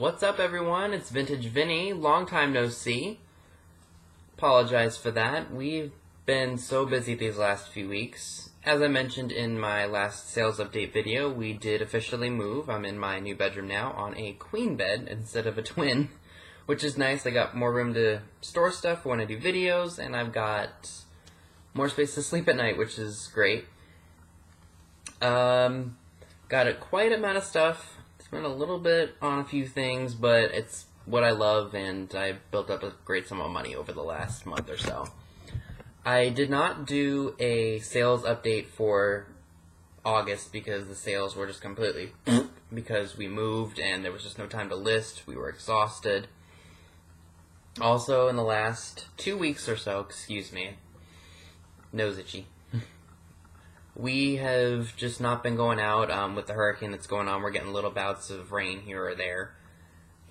What's up, everyone? It's Vintage Vinny. Long time no see. Apologize for that. We've been so busy these last few weeks. As I mentioned in my last sales update video, we did officially move. I'm in my new bedroom now on a queen bed instead of a twin, which is nice. I got more room to store stuff when I do videos, and I've got more space to sleep at night, which is great. Got quite amount of stuff. Spent a little bit on a few things, but it's what I love, and I built up a great sum of money over the last month or so. I did not do a sales update for August because the sales were just completely because we moved and there was just no time to list. We were exhausted. Also, in the last 2 weeks or so, nose itchy. We have just not been going out with the hurricane that's going on. We're getting little bouts of rain here or there.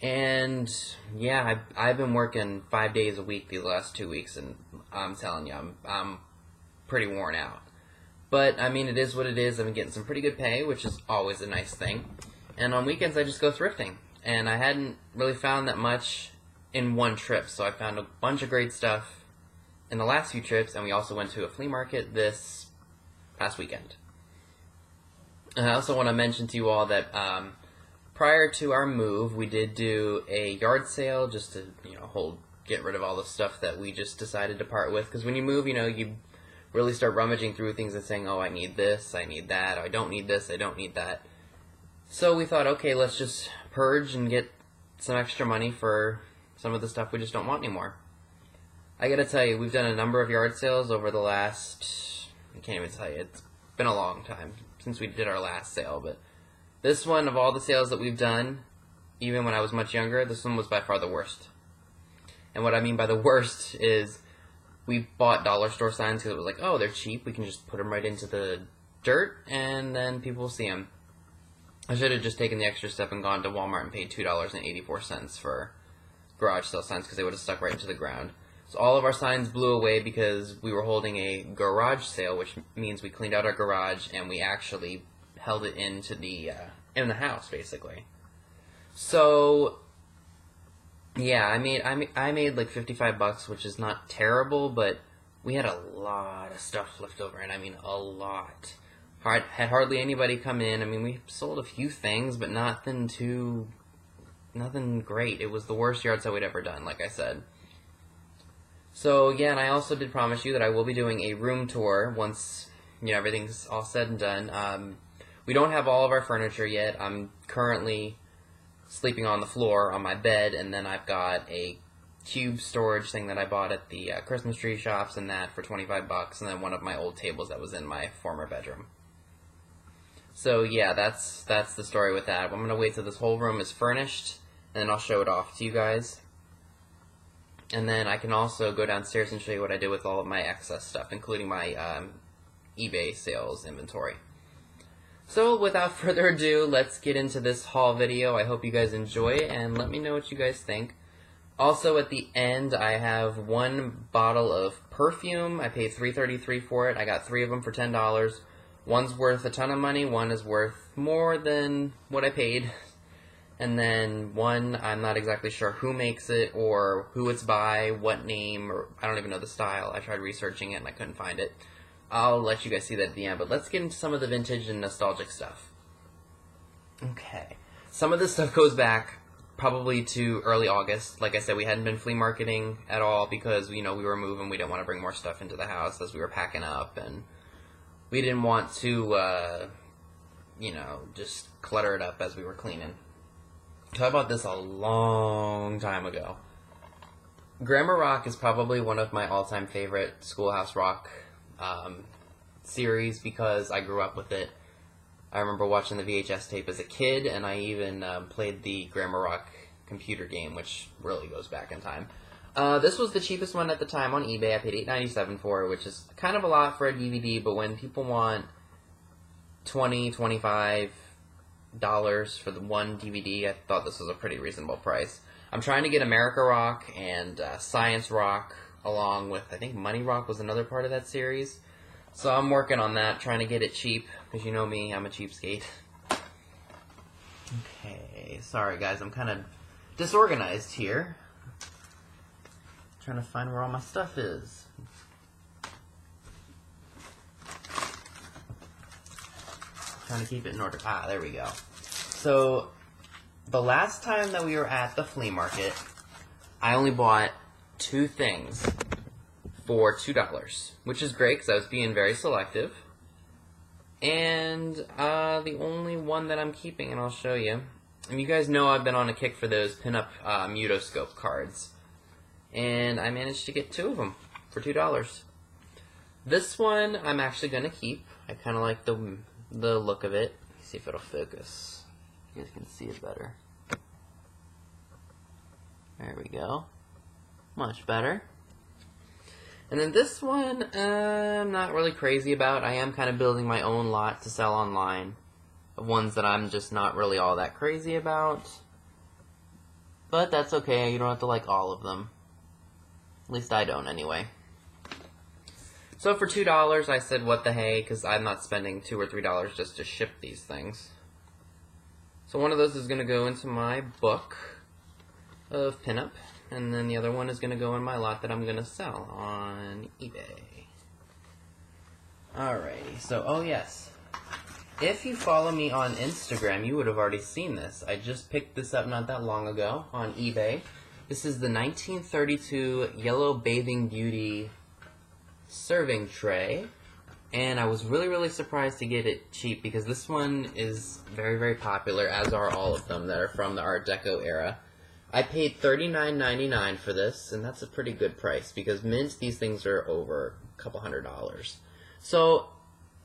And yeah, I've been working 5 days a week these last 2 weeks, and I'm telling you, I'm pretty worn out. But I mean, it is what it is. I've been getting some pretty good pay, which is always a nice thing. And on weekends, I just go thrifting. And I hadn't really found that much in one trip, so I found a bunch of great stuff in the last few trips, and we also went to a flea market this past weekend. And I also want to mention to you all that prior to our move, we did do a yard sale just to, get rid of all the stuff that we just decided to part with. Because when you move, you really start rummaging through things and saying, oh, I need this, I need that, I don't need this, I don't need that. So we thought, okay, let's just purge and get some extra money for some of the stuff we just don't want anymore. I gotta tell you, we've done a number of yard sales over the last, I can't even tell you, it's been a long time since we did our last sale, but this one, of all the sales that we've done, even when I was much younger, this one was by far the worst. And what I mean by the worst is we bought dollar store signs because it was like, oh, they're cheap, we can just put them right into the dirt, and then people will see them. I should have just taken the extra step and gone to Walmart and paid $2.84 for garage sale signs because they would have stuck right into the ground. So all of our signs blew away because we were holding a garage sale, which means we cleaned out our garage and we actually held it into the in the house, basically. So yeah, I made like $55, which is not terrible, but we had a lot of stuff left over, and I mean a lot. Had hardly anybody come in. I mean, we sold a few things, but nothing great. It was the worst yard sale we'd ever done, like I said. So yeah, and I also did promise you that I will be doing a room tour once everything's all said and done. We don't have all of our furniture yet. I'm currently sleeping on the floor on my bed, and then I've got a cube storage thing that I bought at the Christmas tree shops and that for $25, and then one of my old tables that was in my former bedroom. So yeah, that's the story with that. I'm gonna wait till this whole room is furnished, and then I'll show it off to you guys. And then I can also go downstairs and show you what I did with all of my excess stuff, including my eBay sales inventory. So without further ado, let's get into this haul video. I hope you guys enjoy it, and let me know what you guys think. Also, at the end, I have one bottle of perfume. I paid $3.33 for it. I got 3 of them for $10. One's worth a ton of money. One is worth more than what I paid. And then one, I'm not exactly sure who makes it or who it's by, what name, or I don't even know the style. I tried researching it and I couldn't find it. I'll let you guys see that at the end, but let's get into some of the vintage and nostalgic stuff. Okay. Some of this stuff goes back probably to early August. Like I said, we hadn't been flea marketing at all because, we were moving. We didn't want to bring more stuff into the house as we were packing up, and we didn't want to, just clutter it up as we were cleaning. So I bought this a long time ago. Grammar Rock is probably one of my all-time favorite Schoolhouse Rock series because I grew up with it. I remember watching the VHS tape as a kid, and I even played the Grammar Rock computer game, which really goes back in time. This was the cheapest one at the time on eBay. I paid $8.97 for it, which is kind of a lot for a DVD, but when people want $20, $25 for the one DVD, I thought this was a pretty reasonable price. I'm trying to get America Rock and Science Rock, along with, I think Money Rock was another part of that series. So I'm working on that, trying to get it cheap, because you know me, I'm a cheapskate. Okay, sorry guys, I'm kind of disorganized here. Trying to find where all my stuff is. Trying to keep it in order. Ah, there we go. So, the last time that we were at the flea market, I only bought 2 things for $2, which is great because I was being very selective. And the only one that I'm keeping, and I'll show you. And you guys know I've been on a kick for those pinup mutoscope cards. And I managed to get 2 of them for $2. This one I'm actually going to keep. I kind of like the look of it. Let's see if it'll focus. You guys can see it better. There we go. Much better. And then this one, I'm not really crazy about. I am kind of building my own lot to sell online of ones that I'm just not really all that crazy about. But that's okay. You don't have to like all of them. At least I don't anyway. So for $2, I said what the hey, because I'm not spending $2 or $3 just to ship these things. So one of those is going to go into my book of pinup, and then the other one is going to go in my lot that I'm going to sell on eBay. Alrighty, so oh yes, if you follow me on Instagram, you would have already seen this. I just picked this up not that long ago on eBay. This is the 1932 Yellow Bathing Beauty serving tray, and I was really surprised to get it cheap because this one is very popular, as are all of them that are from the Art Deco era. I paid $39.99 for this, and that's a pretty good price because mint, these things are over a couple $100. So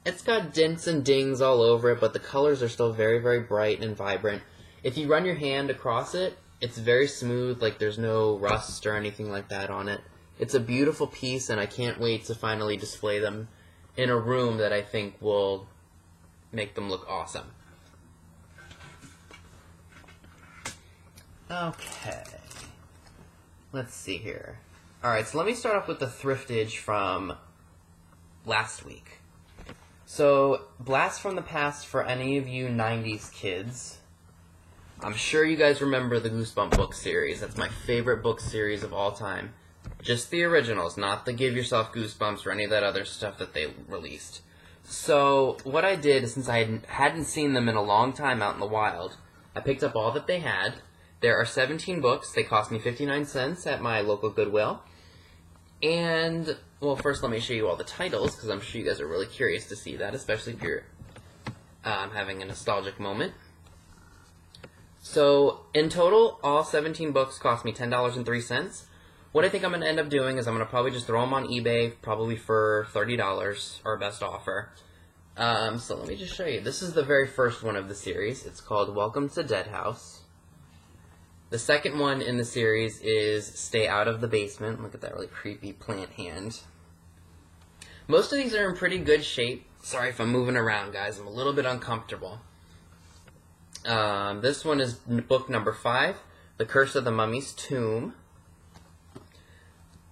it's got dents and dings all over it, but the colors are still very bright and vibrant. If you run your hand across it, it's very smooth, like there's no rust or anything like that on it. It's a beautiful piece, and I can't wait to finally display them in a room that I think will make them look awesome. Okay, let's see here. Alright, so let me start off with the thriftage from last week. So, blast from the past for any of you 90s kids. I'm sure you guys remember the Goosebump book series. That's my favorite book series of all time. Just the originals, not the Give Yourself Goosebumps or any of that other stuff that they released. So, what I did, since I hadn't seen them in a long time out in the wild, I picked up all that they had. There are 17 books. They cost me 59 cents at my local Goodwill. And, well, first let me show you all the titles, because I'm sure you guys are really curious to see that, especially if you're having a nostalgic moment. So, in total, all 17 books cost me $10.03. What I think I'm going to end up doing is I'm going to probably just throw them on eBay, probably for $30, our best offer. So let me just show you. This is the very first one of the series. It's called Welcome to Dead House. The second one in the series is Stay Out of the Basement. Look at that really creepy plant hand. Most of these are in pretty good shape. Sorry if I'm moving around, guys. I'm a little bit uncomfortable. This one is book number 5, The Curse of the Mummy's Tomb.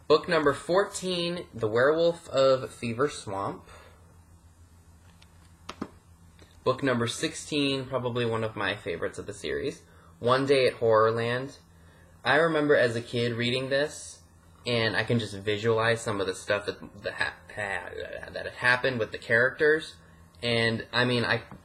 Book number 14, The Werewolf of Fever Swamp. Book number 16, probably one of my favorites of the series, One Day at Horrorland. I remember as a kid reading this, and I can just visualize some of the stuff that had happened with the characters. And, I mean,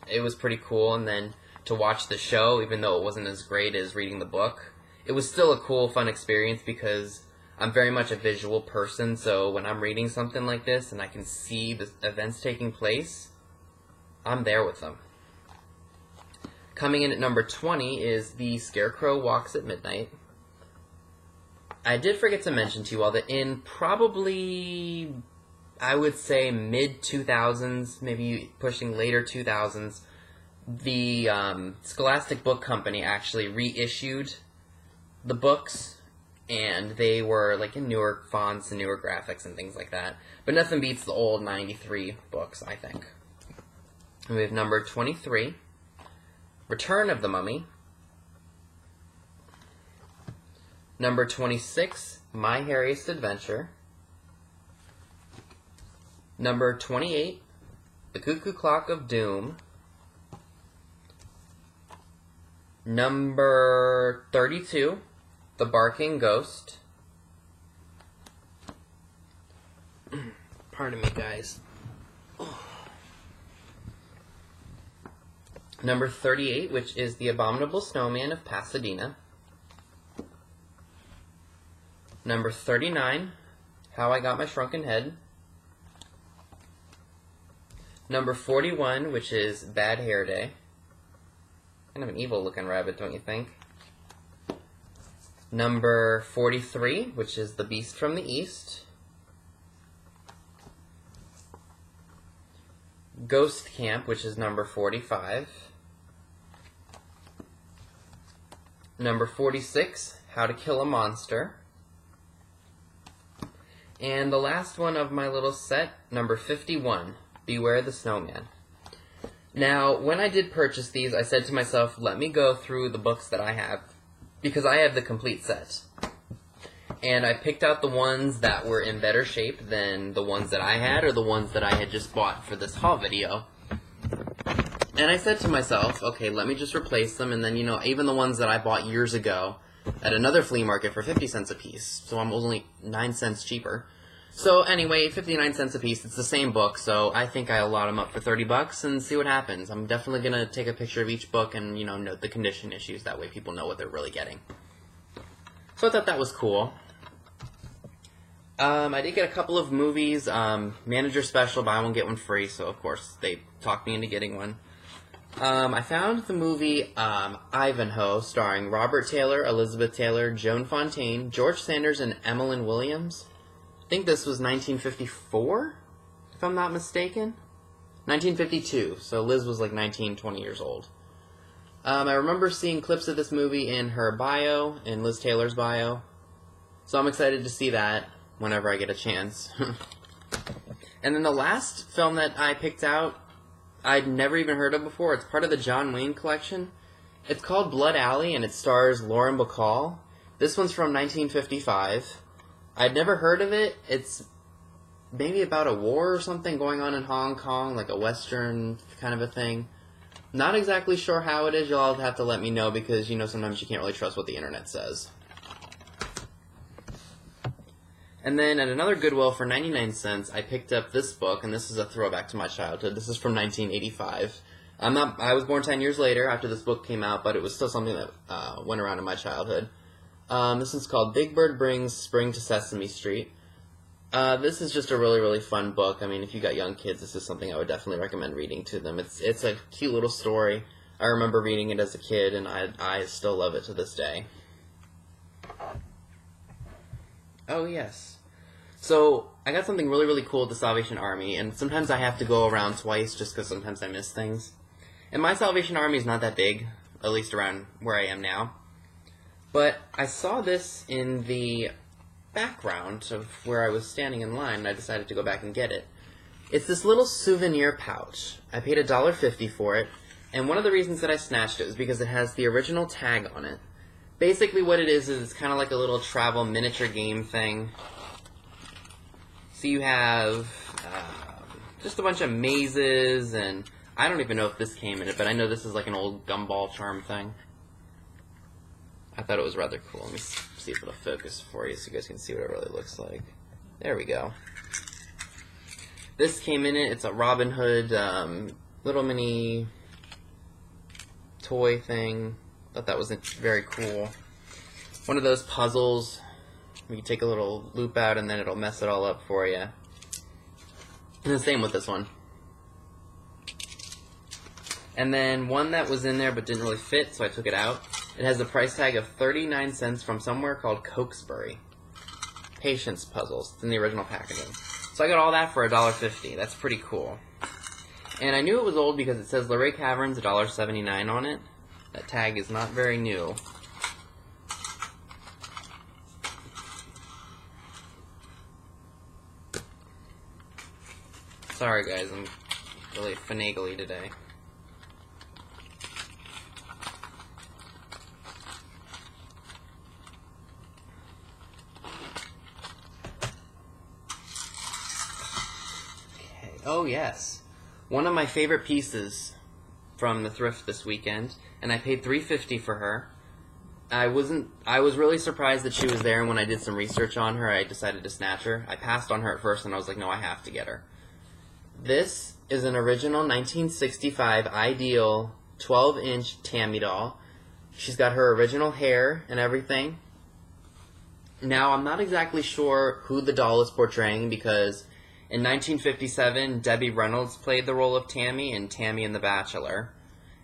it was pretty cool, and then to watch the show, even though it wasn't as great as reading the book, it was still a cool, fun experience because I'm very much a visual person, so when I'm reading something like this and I can see the events taking place, I'm there with them. Coming in at number 20 is The Scarecrow Walks at Midnight. I did forget to mention to you all that in probably, I would say, mid-2000s, maybe pushing later 2000s, the Scholastic Book Company actually reissued the books, and they were like in newer fonts and newer graphics and things like that. But nothing beats the old 93 books, I think. We have number 23, Return of the Mummy. Number 26, My Harriest Adventure. Number 28, The Cuckoo Clock of Doom. Number 32, The Barking Ghost. Pardon me, guys. Number 38, which is The Abominable Snowman of Pasadena. Number 39, How I Got My Shrunken Head. Number 41, which is Bad Hair Day. Kind of an evil-looking rabbit, don't you think? Number 43, which is The Beast from the East. Ghost Camp, which is number 45. Number 46, How to Kill a Monster. And the last one of my little set, number 51, Beware the Snowman. Now, when I did purchase these, I said to myself, let me go through the books that I have, because I have the complete set. And I picked out the ones that were in better shape than the ones that I had, or the ones that I had just bought for this haul video. And I said to myself, okay, let me just replace them, and then, you know, even the ones that I bought years ago at another flea market for 50 cents a piece, so I'm only 9 cents cheaper. So anyway, 59 cents a piece, it's the same book, so I think I'll lot them up for 30 bucks and see what happens. I'm definitely going to take a picture of each book and, you know, note the condition issues, that way people know what they're really getting. So I thought that was cool. I did get a couple of movies, Manager Special, buy one, get one free, so of course they talked me into getting one. I found the movie Ivanhoe, starring Robert Taylor, Elizabeth Taylor, Joan Fontaine, George Sanders, and Emmeline Williams. I think this was 1954, if I'm not mistaken. 1952, so Liz was like 19, 20 years old. I remember seeing clips of this movie in her bio, in Liz Taylor's bio, so I'm excited to see that whenever I get a chance. And then the last film that I picked out, I'd never even heard of before. It's part of the John Wayne collection. It's called Blood Alley, and it stars Lauren Bacall. This one's from 1955. I'd never heard of it. It's maybe about a war or something going on in Hong Kong, like a Western kind of a thing. Not exactly sure how it is. You'll all have to let me know because, you know, sometimes you can't really trust what the internet says. And then at another Goodwill for 99 cents, I picked up this book, and this is a throwback to my childhood. This is from 1985. I was born 10 years later after this book came out, but it was still something that went around in my childhood. This is called Big Bird Brings Spring to Sesame Street. This is just a really, really fun book. I mean, if you got young kids, this is something I would definitely recommend reading to them. It's a cute little story. I remember reading it as a kid, and I still love it to this day. Oh, yes. So, I got something really, really cool at the Salvation Army, and sometimes I have to go around twice just because sometimes I miss things. And my Salvation Army is not that big, at least around where I am now. But I saw this in the background of where I was standing in line, and I decided to go back and get it. It's this little souvenir pouch. I paid $1.50 for it, and one of the reasons that I snatched it was because it has the original tag on it. Basically what it is it's kind of like a little travel miniature game thing. So you have just a bunch of mazes, and I don't even know if this came in it, but I know this is like an old gumball charm thing. I thought it was rather cool. Let me see if it'll focus for you so you guys can see what it really looks like. There we go. This came in it. It's a Robin Hood little mini toy thing. Thought that was very cool. One of those puzzles. You take a little loop out and then it'll mess it all up for you. And the same with this one. And then one that was in there but didn't really fit, so I took it out. It has a price tag of 39 cents from somewhere called Cokesbury. Patience puzzles. It's in the original packaging. So I got all that for $1.50. That's pretty cool. And I knew it was old because it says Luray Caverns $1.79 on it. That tag is not very new. Sorry guys, I'm really finagly today. Okay. Oh yes, one of my favorite pieces from the thrift this weekend and I paid $3.50 for her. I was really surprised that she was there, and when I did some research on her, I decided to snatch her. I passed on her at first, and I was like, no, I have to get her. This is an original 1965 Ideal 12-inch Tammy doll. She's got her original hair and everything. Now, I'm not exactly sure who the doll is portraying, because in 1957, Debbie Reynolds played the role of Tammy in Tammy and the Bachelor.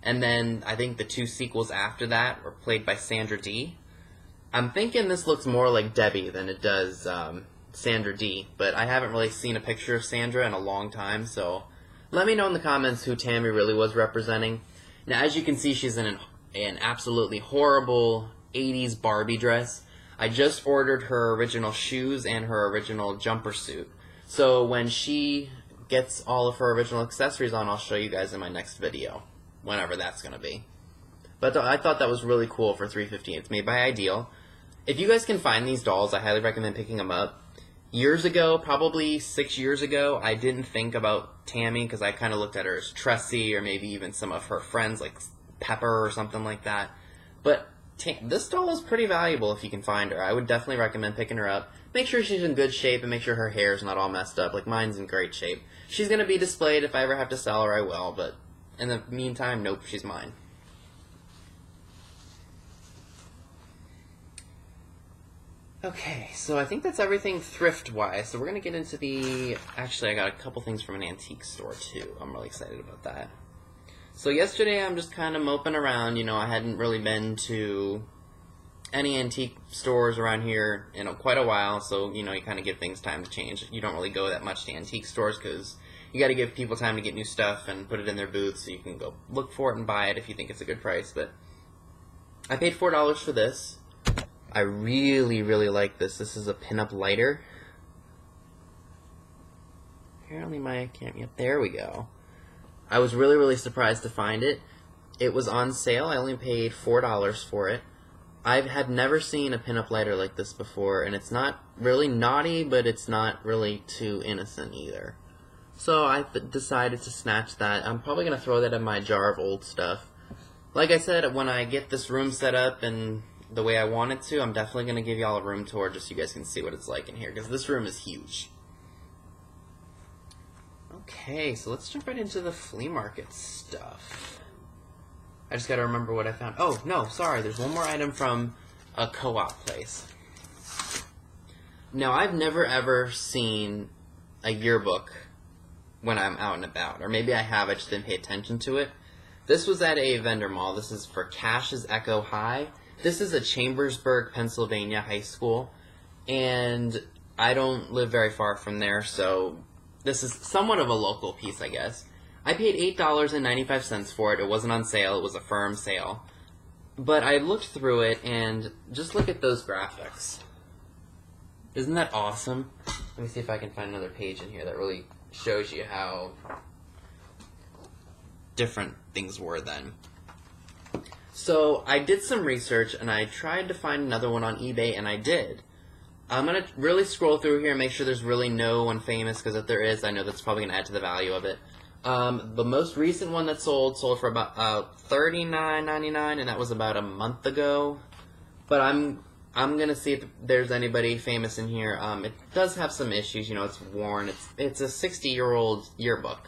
And then I think the 2 sequels after that were played by Sandra Dee. I'm thinking this looks more like Debbie than it does Sandra Dee, but I haven't really seen a picture of Sandra in a long time, so let me know in the comments who Tammy really was representing. Now, as you can see, she's in an absolutely horrible 80s Barbie dress. I just ordered her original shoes and her original jumper suit. So when she gets all of her original accessories on, I'll show you guys in my next video, whenever that's going to be. But I thought that was really cool for $3.50. It's made by Ideal. If you guys can find these dolls, I highly recommend picking them up. Years ago, probably 6 years ago, I didn't think about Tammy because I kind of looked at her as Tressie or maybe even some of her friends like Pepper or something like that. But this doll is pretty valuable if you can find her. I would definitely recommend picking her up. Make sure she's in good shape and make sure her hair is not all messed up. Like mine's in great shape. She's going to be displayed. If I ever have to sell her, I will. But in the meantime, nope, she's mine. Okay, so I think that's everything thrift-wise. So we're going to get into the... Actually, I got a couple things from an antique store, too. I'm really excited about that. So yesterday, I'm just kind of moping around. You know, I hadn't really been to any antique stores around here in quite a while. So, you know, you kind of give things time to change. You don't really go that much to antique stores because you got to give people time to get new stuff and put it in their booths so you can go look for it and buy it if you think it's a good price. But I paid $4 for this. I really, really like this. This is a pinup lighter. Apparently my can't. Yep, there we go. I was really, really surprised to find it. It was on sale. I only paid $4 for it. I had never seen a pinup lighter like this before, and it's not really naughty, but it's not really too innocent either. So I decided to snatch that. I'm probably going to throw that in my jar of old stuff. Like I said, when I get this room set up and the way I want it to, I'm definitely going to give y'all a room tour just so you guys can see what it's like in here, because this room is huge. Okay, so let's jump right into the flea market stuff. I just got to remember what I found. Oh, no, sorry, there's one more item from a co-op place. Now, I've never ever seen a yearbook when I'm out and about, or maybe I have, I just didn't pay attention to it. This was at a vendor mall. This is for Cash's Echo High. This is a Chambersburg, Pennsylvania high school, and I don't live very far from there, so this is somewhat of a local piece, I guess. I paid $8.95 for it. It wasn't on sale. It was a firm sale. But I looked through it, and just look at those graphics. Isn't that awesome? Let me see if I can find another page in here that really shows you how different things were then. So I did some research, and I tried to find another one on eBay, and I did. I'm going to really scroll through here and make sure there's really no one famous, because if there is, I know that's probably going to add to the value of it. The most recent one that sold for about $39.99, and that was about a month ago. But I'm going to see if there's anybody famous in here. It does have some issues. You know, it's worn. It's a 60-year-old yearbook.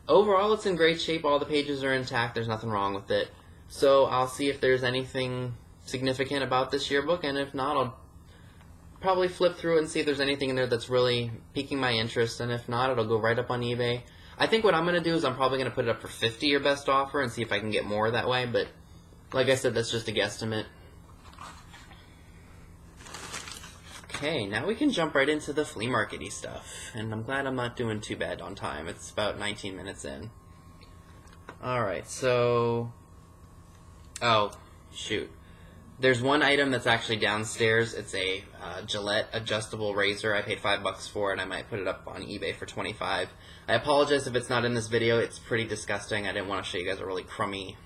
Overall, it's in great shape. All the pages are intact. There's nothing wrong with it. So I'll see if there's anything significant about this yearbook, and if not, I'll probably flip through it and see if there's anything in there that's really piquing my interest, and if not, it'll go right up on eBay. I think what I'm going to do is I'm probably going to put it up for $50 your best offer and see if I can get more that way, but like I said, that's just a guesstimate. Okay, now we can jump right into the flea market-y stuff, and I'm glad I'm not doing too bad on time. It's about 19 minutes in. Alright, so... Oh, shoot. There's one item that's actually downstairs. It's a Gillette adjustable razor. I paid $5 for it. I might put it up on eBay for $25. I apologize if it's not in this video. It's pretty disgusting. I didn't want to show you guys a really crummy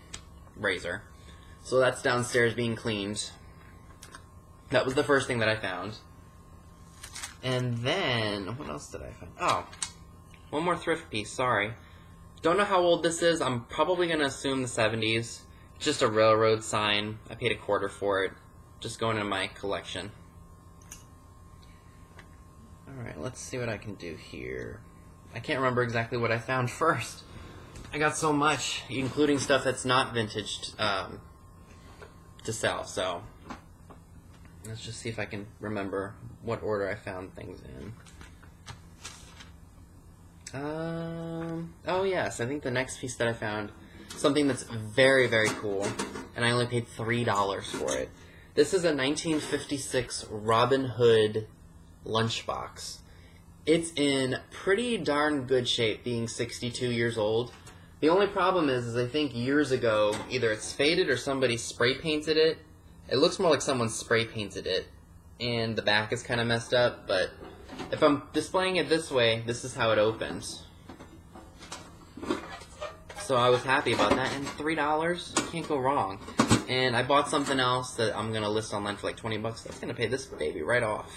razor. So that's downstairs being cleaned. That was the first thing that I found. And then, what else did I find? Oh, one more thrift piece, sorry. Don't know how old this is. I'm probably going to assume the 70s. Just a railroad sign. I paid $1 for it. Just going into my collection. Alright, let's see what I can do here. I can't remember exactly what I found first. I got so much, including stuff that's not vintage to sell, so let's just see if I can remember what order I found things in. Oh yes, I think the next piece that I found, something that's very, very cool, and I only paid $3 for it. This is a 1956 Robin Hood lunchbox. It's in pretty darn good shape, being 62 years old. The only problem is I think years ago, either it's faded or somebody spray painted it. It looks more like someone spray painted it, and the back is kind of messed up, but if I'm displaying it this way, this is how it opens. So I was happy about that, and $3, you can't go wrong. And I bought something else that I'm going to list online for like 20 bucks. That's going to pay this baby right off.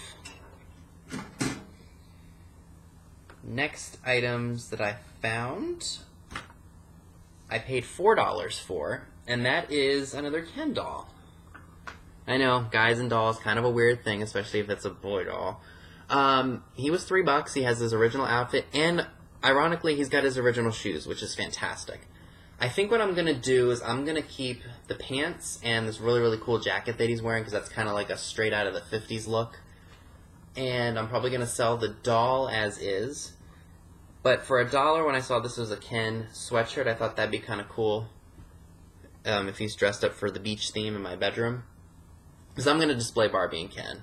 Next items that I found, I paid $4 for, and that is another Ken doll. I know, guys and dolls, kind of a weird thing, especially if it's a boy doll. He was $3. He has his original outfit, and ironically, he's got his original shoes, which is fantastic. I think what I'm going to do is I'm going to keep the pants and this really, really cool jacket that he's wearing, because that's kind of like a straight out of the 50s look. And I'm probably going to sell the doll as is. But for $1, when I saw this was a Ken sweatshirt, I thought that'd be kind of cool if he's dressed up for the beach theme in my bedroom. Because I'm going to display Barbie and Ken.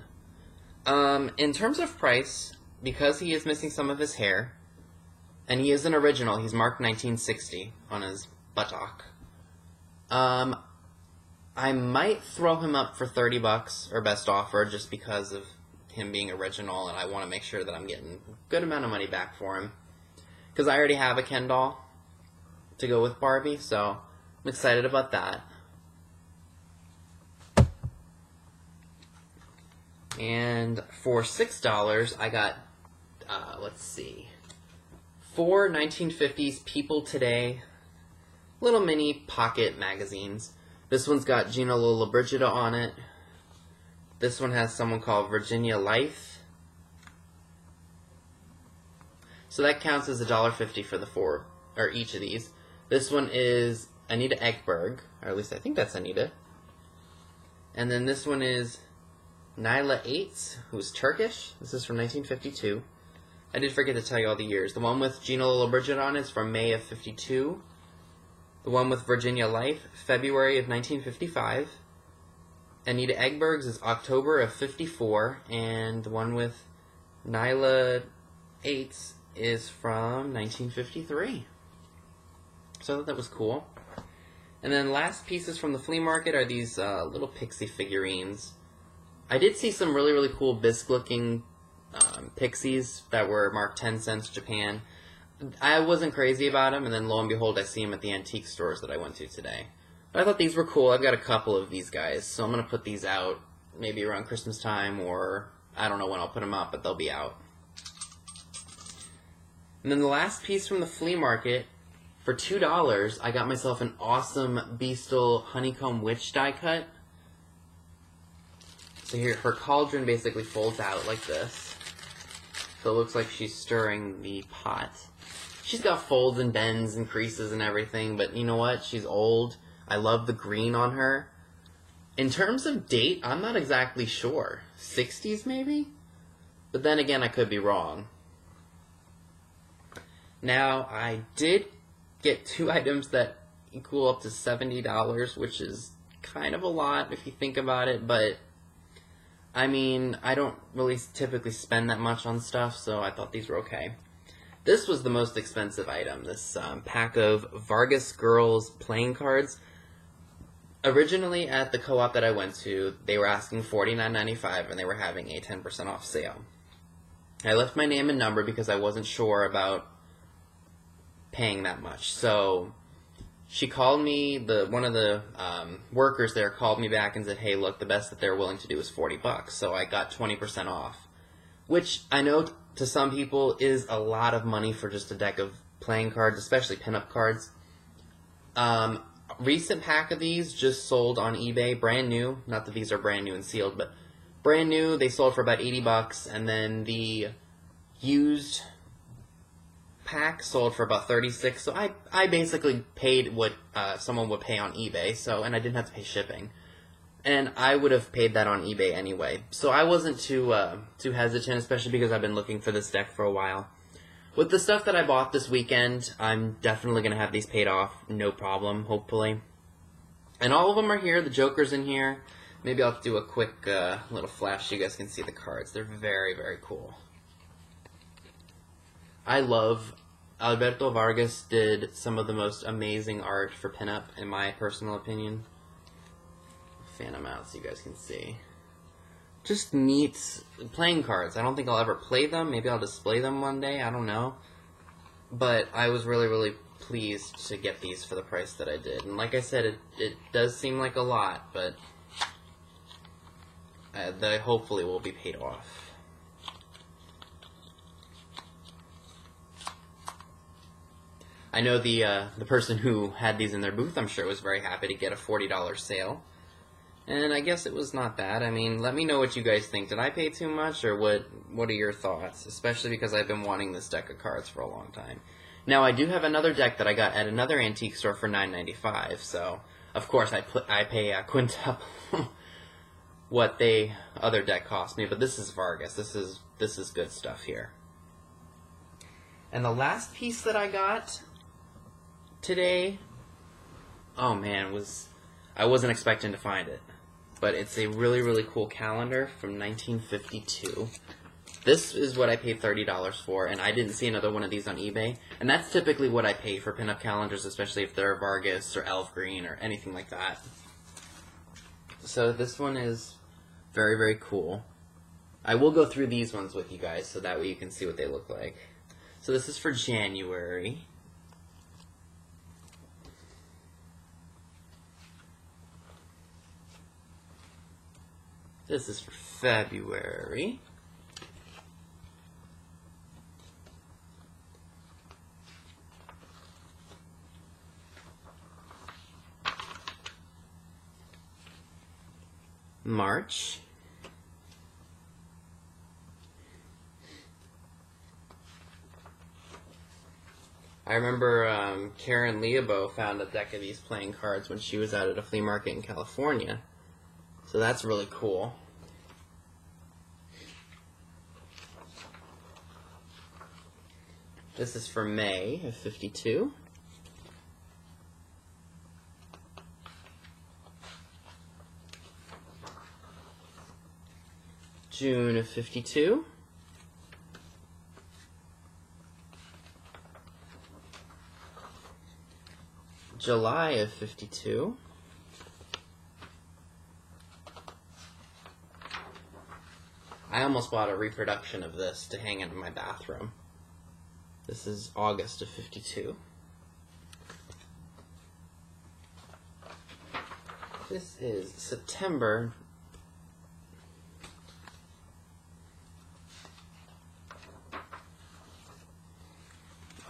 In terms of price, because he is missing some of his hair, and he is an original, he's marked 1960 on his buttock. I might throw him up for $30 or best offer just because of him being original, and I want to make sure that I'm getting a good amount of money back for him. Because I already have a Ken doll to go with Barbie, so I'm excited about that. And for $6, I got, let's see, 4 1950s People Today little mini pocket magazines. This one's got Gina Lollobrigida on it. This one has someone called Virginia Life. So that counts as $1.50 for the 4, or each of these. This one is Anita Ekberg, or at least I think that's Anita. And then this one is Naila Eitz, who's Turkish. This is from 1952. I did forget to tell you all the years. The one with Gina Lollobrigida on it is from May of 52. The one with Virginia Life, February of 1955. Anita Ekberg's is October of 54. And the one with Naila Eitz is from 1953. So I thought that was cool. And then last pieces from the flea market are these little pixie figurines. I did see some really, really cool bisque-looking pixies that were marked 10 cents Japan. I wasn't crazy about them, and then lo and behold, I see them at the antique stores that I went to today. But I thought these were cool. I've got a couple of these guys, so I'm going to put these out maybe around Christmas time, or I don't know when I'll put them up, but they'll be out. And then the last piece from the flea market, for $2, I got myself an awesome Beastal honeycomb witch die cut. So here, her cauldron basically folds out like this. So it looks like she's stirring the pot. She's got folds and bends and creases and everything, but you know what? She's old. I love the green on her. In terms of date, I'm not exactly sure. 60s maybe? But then again, I could be wrong. Now, I did get 2 items that equal up to $70, which is kind of a lot if you think about it, but I mean, I don't really typically spend that much on stuff, so I thought these were okay. This was the most expensive item, this pack of Vargas Girls playing cards. Originally, at the co-op that I went to, they were asking $49.95, and they were having a 10% off sale. I left my name and number because I wasn't sure about paying that much, so she called me, one of the workers there called me back and said, hey, look, the best that they're willing to do is $40, so I got 20% off. Which I know to some people is a lot of money for just a deck of playing cards, especially pinup cards. recent pack of these just sold on eBay, brand new. Not that these are brand new and sealed, but brand new. They sold for about $80, and then the used pack sold for about $36. So I basically paid what someone would pay on eBay. So, and I didn't have to pay shipping, and I would have paid that on eBay anyway. So I wasn't too hesitant, especially because I've been looking for this deck for a while. With the stuff that I bought this weekend, I'm definitely going to have these paid off, no problem, hopefully. And all of them are here. The Joker's in here. Maybe I'll do a quick little flash so you guys can see the cards. They're very, very cool. I love Alberto Vargas did some of the most amazing art for pinup, in my personal opinion. Fan them out so you guys can see. Just neat playing cards. I don't think I'll ever play them. Maybe I'll display them one day. I don't know. But I was really, really pleased to get these for the price that I did. And like I said, it does seem like a lot, but they hopefully will be paid off. I know the person who had these in their booth, I'm sure, was very happy to get a $40 sale. And I guess it was not bad. I mean, let me know what you guys think. Did I pay too much, or what are your thoughts? Especially because I've been wanting this deck of cards for a long time. Now, I do have another deck that I got at another antique store for $9.95. So, of course, I pay a quintuple what the other deck cost me. But this is Vargas. This is good stuff here. And the last piece that I got today, oh man, I wasn't expecting to find it. But it's a really, really cool calendar from 1952. This is what I paid $30 for, and I didn't see another one of these on eBay. And that's typically what I pay for pinup calendars, especially if they're Vargas or Elf Green or anything like that. So this one is very, very cool. I will go through these ones with you guys, so that way you can see what they look like. So this is for January. This is for February. March. I remember Karen Leabo found a deck of these playing cards when she was out at a flea market in California. So that's really cool. This is for May of 52. June of 52. July of 52. I almost bought a reproduction of this to hang in my bathroom. This is August of 52. This is September.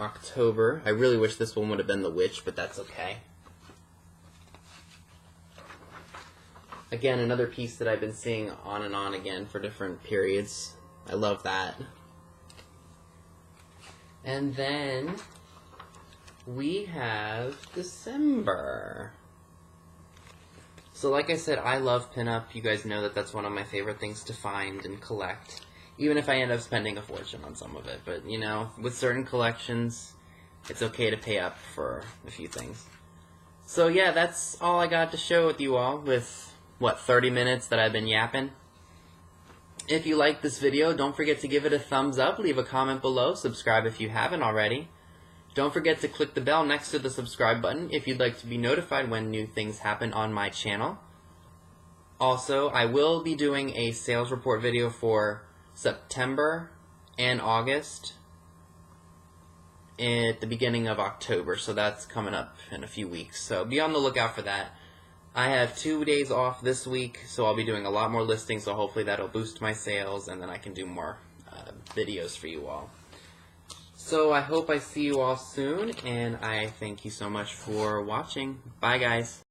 October. I really wish this one would have been the witch, but that's okay. Again, another piece that I've been seeing on and on again for different periods. I love that. And then we have December. So like I said, I love pinup. You guys know that that's one of my favorite things to find and collect. Even if I end up spending a fortune on some of it. But, you know, with certain collections, it's okay to pay up for a few things. So yeah, that's all I got to show with you all with, what, 30 minutes that I've been yapping. If you like this video, don't forget to give it a thumbs up, leave a comment below, subscribe if you haven't already. Don't forget to click the bell next to the subscribe button if you'd like to be notified when new things happen on my channel. Also, I will be doing a sales report video for September and August at the beginning of October, so that's coming up in a few weeks. So be on the lookout for that. I have 2 days off this week, so I'll be doing a lot more listings, so hopefully that'll boost my sales, and then I can do more videos for you all. So I hope I see you all soon, and I thank you so much for watching. Bye, guys.